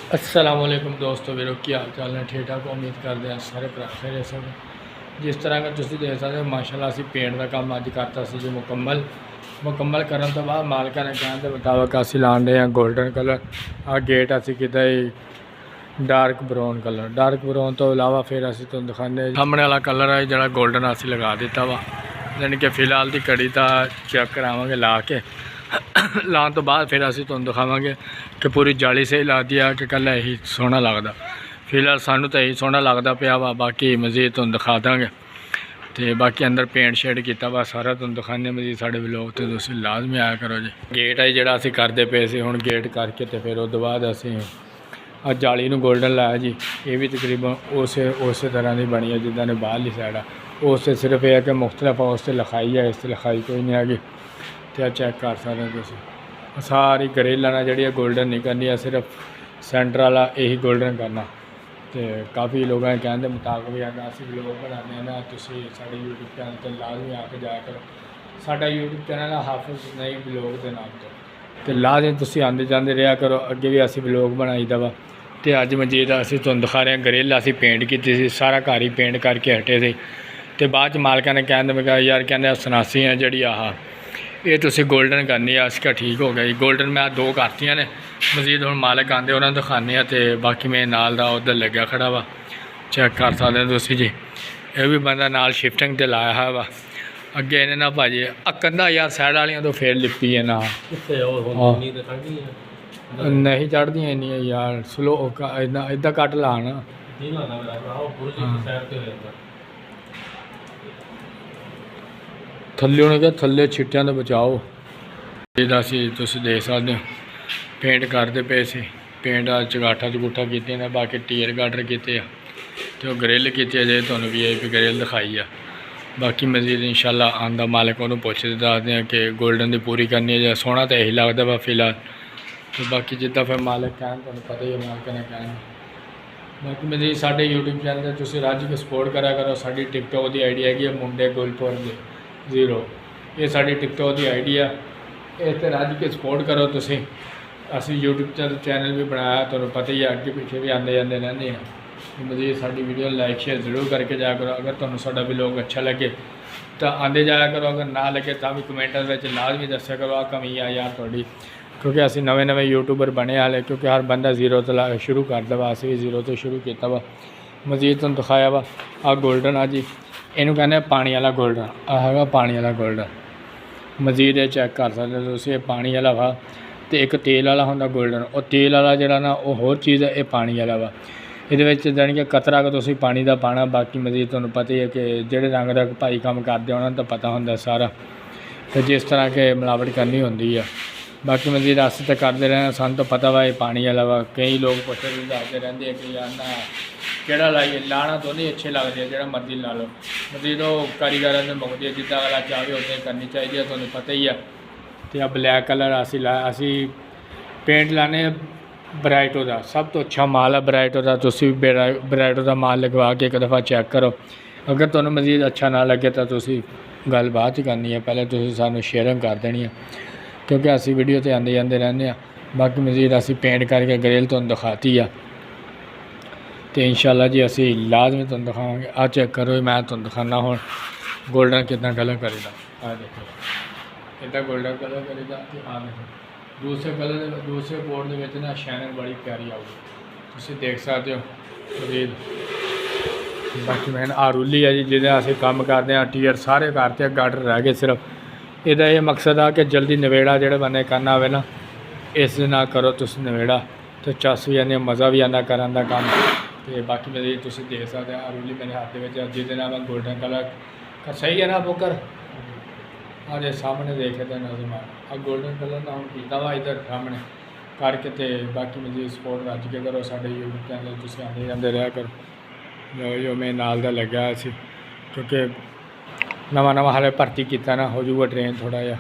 असलामुअलैकुम दोस्तों मेरे क्या हाल चाल है। ठीक ठाक उम्मीद करते हैं सारे भरा खैर सब। जिस तरह का तुम देख सकते हो माशाल्लाह असी पेंट का काम अज करता सी जी मुकम्मल करने तो बाद मालिका ने कहने के मुताबिक असी लान रहे हैं गोल्डन कलर। आ गेट असी किया डार्क ब्राउन तो इलावा फिर असी तुम दिखाने सामने वाला कलर है जो गोल्डन असी लगा दिता वा। यानी कि फिलहाल की कड़ी तो चेक करावे ला के लाने तो बाद फिर असी तुम दिखावे कि पूरी जाली सही लगती है कि कल यही सोहना लगता। फिलहाल सानू तो यही सोहना लगता पाया वा, बाकी मजीद तुम दिखा देंगे। तो बाकी अंदर पेंट शेड किया वा सारा तुम दिखाने मजीद साढ़े ब्लॉग तो तुम लाजमी आया करो जी। गेट है जोड़ा असी करते पे से हुण गेट करके तो फिर उस बाद असी जाली नूं गोल्डन लाया जी। ये भी तकरीबन उस तरह की बनी है जिदा ने बाहरली साइड आ। उस सिर्फ यह है कि मुख्तलिफ उस लिखाई है, इस लिखाई कोई नहीं हैगी। तो चेक कर सकते हो तुम सारी ग्रिल ना जी गोल्डन नहीं करनी है, सिर्फ सेंटर वाला यही गोल्डन करना। तो काफ़ी लोगों के कहने के मुताबिक भी अगर असं ब्लॉग बनाने ना तुम साढ़े यूट्यूब चैनल पर लाजमी आके जाया करो। साडा यूट्यूब चैनल है हाफिज़ नई ब्लॉग के नाम तो लाजमी तुम आते जाते रहा करो। अगे भी असी ब्लॉग बनाई दा वा। तो अज मजीद असी तुम दिखा रहे हैं ग्रिल असी पेंट की सारा घर ही पेंट करके हटे थे। तो बाद मालिका ने कहने मैं यार कहने सनासी है जी आह ये तुसी गोल्डन करनी है। अस क्या ठीक हो गया जी। गोल्डन मैं दो करतियाँ ने मजीद हम मालिक आते उन्होंने दिखाने। तो बाकी मैं नाल दा उधर लग्या खड़ा वा, चेक कर सकते हो तुसी जी। ये भी बंदा नाल शिफ्टिंग ते लाया है वा। अगे इन्हें ना भाजी कंधा यार सैड वालियां तो फिर लिपी है ना नहीं चढ़दी इन्नी यार स्लो इदा कट लाना थल्ले उन्हें क्या थल्ले छिट्टियां तो बचाओ। असी तुम देख सकते हो पेंट करते पे से पेंट चगाठा चगूठा किए बाकी टीयर गार्डर किए तो ग्रिल की जे तुम भी आई ग्रिल दिखाई है। बाकी मजीद इंशाल्लाह आंदा मालिक उन्होंने पुछते दसते हैं कि गोल्डन की पूरी करनी है या सोहना तो यही लगता वा फिलहाल। तो बाकी जिदा फिर मालिक कहन तुम पता ही है मालिक ने कहना। बाकी मजीद साढ़े यूट्यूब चैनल पर तुम रज के सपोर्ट करा करो। साड़ी टिकटॉक की आईडी हैगी मुंडे गुलपुर के 0 ये साड़ी टिकटॉक की आईडी है। इस रज के सपोर्ट करो तुम। असी यूट्यूब चैनल भी बनाया तुम्हें पता ही है अगे पिछे भी आते जाते रहने हैं। मजीद साड़ी वीडियो लाइक शेयर जरूर करके जाया करो। अगर तुम्हें साडा ब्लॉग अच्छा लगे तो आते जाया करो, अगर ना लगे तो भी कमेंटा लाजमी दस्या करो आ कमी आ यार थोड़ी। क्योंकि असी नवे यूट्यूबर बने वाले क्योंकि हर बंदा 0 तो शुरू करता वा। असी भी 0 तो शुरू किया वा। मजीद तुम दिखाया वा आ गोल्डन आ जी इनू कहने पानी वाला गोल्डन आ है पानी वाला गोल्डन। मजीद ये चेक कर सकते हो तुम पानी वाला वा। तो एक तेल वाला होंदा गोल्डन और तेल वाला जोड़ा ना वो होर चीज़ है, ये पानी वाला वा। ये जानी कि कतरा का तुम पानी का पाना। बाकी मजीद तुम्हें पता ही है कि जोड़े रंग का भाई काम करते उन्होंने तो पता होंगे सारा तो जिस तरह के मिलावट करनी होंगी है। बाकी मजीद अस तो करते रहे सानू तो पता वा ये पानी वाला वा। कई लोग पुछते दसते रहते हैं कि यार ना केड़ा लाइए लाना तो नहीं अच्छे लगते हैं जो मर्जी ला लो। मजीद वो कारीगर ने मुकती है जिदा अगला चाहे उदा करनी चाहिए तुम्हें पता ही है। तो ब्लैक कलर असी पेंट लाने ब्राइटो का सब तो अच्छा माल है। ब्राइटो का तुम भी ब्राइटो का माल लगवा के एक दफ़ा चेक करो। अगर तुम्हें मजीद अच्छा ना लगे तो तुम गल बात ही करनी है, पहले तुम सानू शेयरिंग कर देनी है क्योंकि असी वीडियो तो आते जाते रहने। बाकी मजीद असी पेंट करके ग्रिल तुम दिखाती है तो इंशाल्लाह जी असी लाजमी तुम दिखावे। आ चेक करो मैं तुम दिखाना हूँ गोल्डन कितना कलर करेगा। आ देखो इतना गोल्डन कलर करेगा। आ देखो दूसरे कलर दूसरे बोर्ड के ना शाइनिंग बड़ी प्यारी आऊगी तुम देख सकते हो। मजीद बाकी मैंने आरूली है जी जिसे असी काम करते हैं टीयर सारे करते गार्डर रह गए सिर्फ। यदा ये मकसद आ कि जल्दी नवेड़ा जोड़े बंदे करना हो ना इस ना करो तुम नवेड़ा तो चस भी आने मज़ा भी आता करने का काम। तो बाकी मजीद तुम देख सकते हैं आरूली मेरे हाथ में जिस मैं गोल्डन कलर का सही है ना बुकर आज सामने देखे थे नजम आ गोल्डन कलर का हम किया वा इधर सामने करके। तो बाकी मजीद सपोर्ट रज के करो साढ़े यूट्यूब चैनल तुम आते जाते रहा करो। जो मैं नाल दा लग्या क्योंकि नवा हाले भर्ती किया ना हो जाऊगा ट्रेन थोड़ा जहा